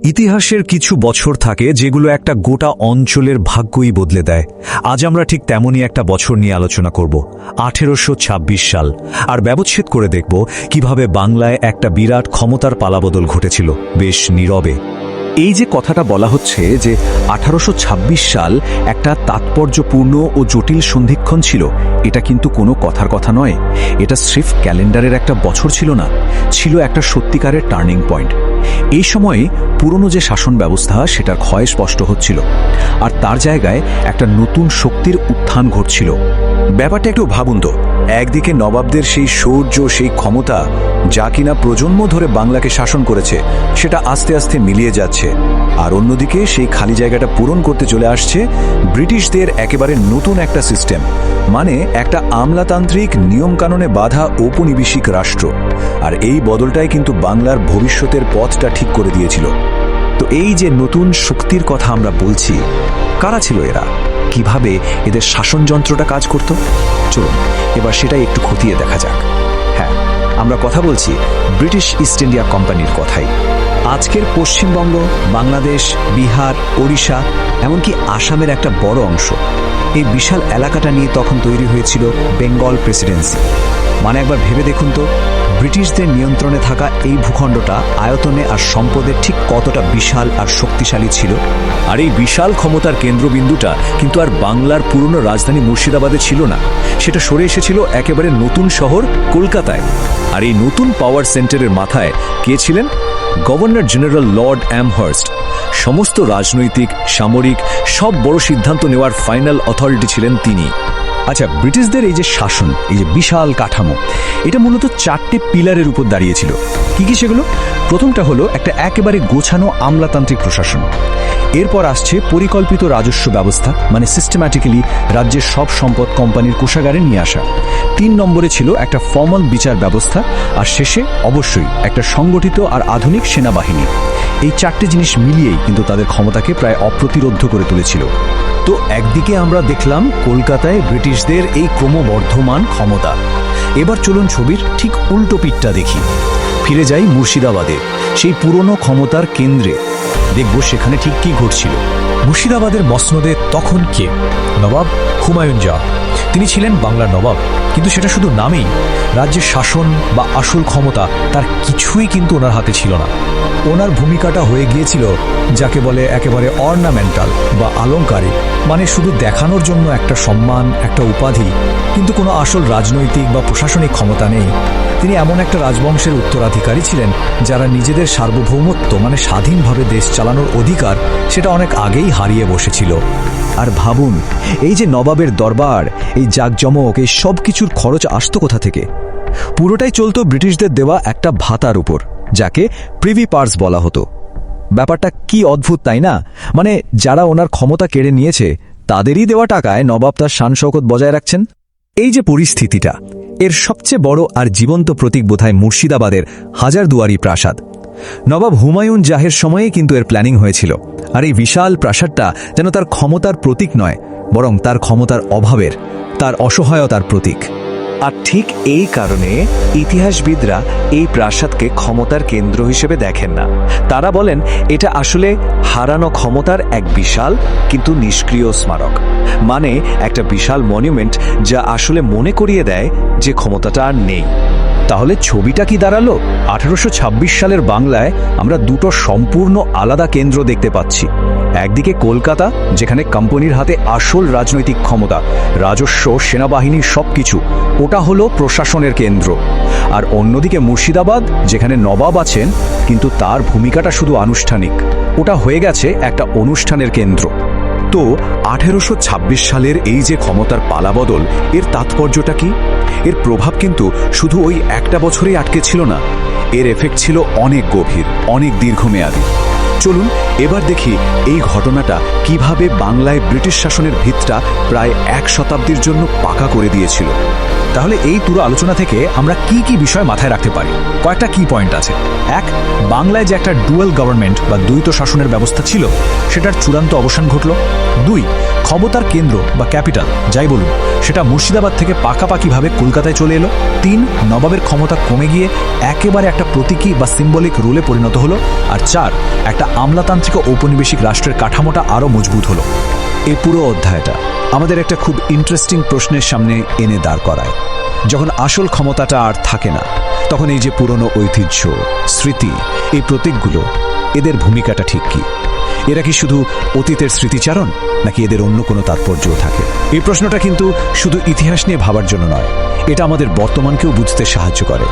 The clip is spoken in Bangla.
ইতিহাসের কিছু বছর থাকে যেগুলো একটা গোটা অঞ্চলের ভাগ্যই বদলে দেয়। আজ আমরা ঠিক তেমনই একটা বছর নিয়ে আলোচনা করব, 1826 সাল, আর ব্যবচ্ছেদ করে দেখব কিভাবে বাংলায় একটা বিরাট ক্ষমতার পালাবদল ঘটেছিল বেশ নীরবে। এই যে কথাটা বলা হচ্ছে যে 1826 সাল একটা তাৎপর্যপূর্ণ ও জটিল সন্ধিক্ষণ ছিল, এটা কিন্তু কোনো কথার কথা নয়। এটা স্রেফ ক্যালেন্ডারের একটা বছর ছিল না, ছিল একটা সত্যিকারের টার্নিং পয়েন্ট। এই সময়ে পুরনো যে শাসন ব্যবস্থা সেটার ক্ষয় স্পষ্ট হচ্ছিল, আর তার জায়গায় একটা নতুন শক্তির উত্থান ঘটছিল। ব্যাপারটা একটু ভাবুন তো, একদিকে নবাবদের সেই শৌর্য, সেই ক্ষমতা যা কিনা প্রজন্ম ধরে বাংলাকে শাসন করেছে, সেটা আস্তে আস্তে মিলিয়ে যাচ্ছে, আর অন্যদিকে সেই খালি জায়গাটা পূরণ করতে চলে আসছে ব্রিটিশদের একেবারে নতুন একটা সিস্টেম, মানে একটা আমলাতান্ত্রিক নিয়মকানুনে বাঁধা ঔপনিবেশিক রাষ্ট্র। আর এই বদলটাই কিন্তু বাংলার ভবিষ্যতের পথটা ঠিক করে দিয়েছিল। তো এই যে নতুন শক্তির কথা আমরা বলছি, কারা ছিল এরা, কিভাবে এদের শাসনযন্ত্রটা কাজ করত, চলুন এবার সেটাই একটু খতিয়ে দেখা যাক। হ্যাঁ, আমরা কথা বলছি ব্রিটিশ ইস্ট ইন্ডিয়া কোম্পানির কথাই। আজকের পশ্চিমবঙ্গ, বাংলাদেশ, বিহার, ওড়িশা, এমনকি আসামের একটা বড় অংশ, এই বিশাল এলাকাটা নিয়ে তখন তৈরি হয়েছিল বেঙ্গল প্রেসিডেন্সি। মানে একবার ভেবে দেখুন তো, ব্রিটিশদের নিয়ন্ত্রণে থাকা এই ভূখণ্ডটা আয়তনে আর সম্পদের ঠিক কতটা বিশাল আর শক্তিশালী ছিল। আর এই বিশাল ক্ষমতার কেন্দ্রবিন্দুটা কিন্তু আর বাংলার পুরনো রাজধানী মুর্শিদাবাদে ছিল না, সেটা সরে এসেছিল একেবারে নতুন শহর কলকাতায়। আর এই নতুন পাওয়ার সেন্টারের মাথায় কে ছিলেন? Governor general Lord Amherst. সমস্ত রাজনৈতিক, সামরিক সব বড় সিদ্ধান্ত নেওয়ার ফাইনাল অথরিটি ছিলেন তিনি। আচ্ছা, ব্রিটিশদের এই যে শাসন, এই যে বিশাল কাঠামো, এটা মূলত 4টে পিলারের উপর দাঁড়িয়েছিল। কি কি সেগুলো? প্রথমটা হলো একটা একেবারে গোছানো আমলাতান্ত্রিক প্রশাসন। এরপর আসছে পরিকল্পিত রাজস্ব ব্যবস্থা, মানে সিস্টেম্যাটিক্যালি রাজ্যের সব সম্পদ কোম্পানির কোষাগারে নিয়ে আসা। 3 নম্বরে ছিল একটা ফর্মাল বিচার ব্যবস্থা, আর শেষে অবশ্যই একটা সংগঠিত আর আধুনিক সেনাবাহিনী। এই 4টে জিনিস মিলিয়েই কিন্তু তাদের ক্ষমতাকে প্রায় অপ্রতিরোধ্য করে তুলেছিল। তো একদিকে আমরা দেখলাম কলকাতায় ব্রিটিশদের এই ক্রমবর্ধমান ক্ষমতা। এবার চলুন ছবির ঠিক উল্টো পিঠটা দেখি। ফিরে যাই মুর্শিদাবাদে, সেই পুরনো ক্ষমতার কেন্দ্রে। দেখব সেখানে ঠিক কি ঘটছিল। মুর্শিদাবাদের মসনদে তখন কে? নবাব হুমায়ুন জাহ। তিনি ছিলেন বাংলার নবাব, কিন্তু সেটা শুধু নামেই। রাজ্যের শাসন বা আসল ক্ষমতা তার কিছুই কিন্তু ওনার হাতে ছিল না। ওনার ভূমিকাটা হয়ে গিয়েছিল যাকে বলে একেবারে অর্নামেন্টাল বা আলংকারিক, মানে শুধু দেখানোর জন্য একটা সম্মান, একটা উপাধি, কিন্তু কোনো আসল রাজনৈতিক বা প্রশাসনিক ক্ষমতা নেই। তিনি এমন একটা রাজবংশের উত্তরাধিকারী ছিলেন যারা নিজেদের সার্বভৌমত্ব, মানে স্বাধীনভাবে দেশ চালানোর অধিকার, সেটা অনেক আগেই হারিয়ে বসেছিল। আর ভাবুন, এই যে নবাবের দরবার, এই জাঁকজমক, এই সব কিছুর খরচ আসতো কোথা থেকে? পুরোটাই চলতো ব্রিটিশদের দেওয়া একটা ভাতার উপর, যাকে প্রিভি পার্স বলা হতো। ব্যাপারটা কি অদ্ভুত, তাই না? মানে যারা ওনার ক্ষমতা কেড়ে নিয়েছে তাদেরই দেওয়া টাকায় নবাব তার শান-শওকত বজায় রাখছেন। এই যে পরিস্থিতিটা, এর সবচেয়ে বড় আর জীবন্ত প্রতীক বোধহয় মুর্শিদাবাদের হাজারদুয়ারি প্রাসাদ। নবাব হুমায়ুন জাহের সময়ে কিন্তু এর প্ল্যানিং হয়েছিল। আর এই বিশাল প্রাসাদটা যেন তার ক্ষমতার প্রতীক নয়, বরং তার ক্ষমতার অভাবের, তার অসহায়তার প্রতীক। আর ঠিক এই কারণে ইতিহাসবিদরা এই প্রাসাদকে ক্ষমতার কেন্দ্র হিসেবে দেখেন না। তারা বলেন এটা আসলে হারানো ক্ষমতার এক বিশাল কিন্তু নিষ্ক্রিয় স্মারক, মানে একটা বিশাল মনুমেন্ট যা আসলে মনে করিয়ে দেয় যে ক্ষমতাটা আর নেই। তাহলে ছবিটা কি দাঁড়ালো? 1826 সালের বাংলায় আমরা দুটো সম্পূর্ণ আলাদা কেন্দ্র দেখতে পাচ্ছি। একদিকে কলকাতা, যেখানে কোম্পানির হাতে আসল রাজনৈতিক ক্ষমতা, রাজস্ব, সেনাবাহিনী সবকিছু, ওটা হলো প্রশাসনের কেন্দ্র। আর অন্যদিকে মুর্শিদাবাদ, যেখানে নবাব আছেন কিন্তু তার ভূমিকাটা শুধু আনুষ্ঠানিক, ওটা হয়ে গেছে একটা অনুষ্ঠানের কেন্দ্র। তো 1826 সালের এই যে ক্ষমতার পালাবদল, এর তাৎপর্যটা কি? এর প্রভাব কিন্তু শুধু ওই একটা বছরেই আটকে ছিল না, এর এফেক্ট ছিল অনেক গভীর, অনেক দীর্ঘমেয়াদী। চলুন এবার দেখি এই ঘটনাটা কিভাবে বাংলায় ব্রিটিশ শাসনের ভিতটা প্রায় 1 শতাব্দীর জন্য পাকা করে দিয়েছিল। তাহলে এই পুরো আলোচনা থেকে আমরা কি কি বিষয় মাথায় রাখতে পারি? কয়েকটা কি পয়েন্ট আছে। এক, বাংলায় যে একটা ডুয়াল গভর্নমেন্ট বা দ্বৈত শাসনের ব্যবস্থা ছিল সেটার চূড়ান্ত অবসান ঘটল। দুই, ক্ষমতার কেন্দ্র বা ক্যাপিটাল যাই বলুন সেটা মুর্শিদাবাদ থেকে পাকাপাকিভাবে কলকাতায় চলে এলো। তিন, নবাবের ক্ষমতা কমে গিয়ে একেবারে একটা প্রতীকী বা সিম্বলিক রোলে পরিণত হলো। আর চার, একটা আমলাতান্ত্রিক ও ঔপনিবেশিক রাষ্ট্রের কাঠামোটা আরও মজবুত হলো। এই পুরো অধ্যায়টা আমাদের একটা খুব ইন্টারেস্টিং প্রশ্নের সামনে এনে দাঁড় করায়। যখন আসল ক্ষমতাটা আর থাকে না, তখন এই যে পুরনো ঐতিহ্য, স্মৃতি, এই প্রতীকগুলো, এদের ভূমিকাটা ঠিক কি? এরা কি শুধু অতীতের স্মৃতিচারণ, নাকি এদের অন্য কোনো তাৎপর্যও থাকে? এই প্রশ্নটা কিন্তু শুধু ইতিহাস নিয়ে ভাবার জন্য নয়, এটা আমাদের বর্তমানকেও বুঝতে সাহায্য করে।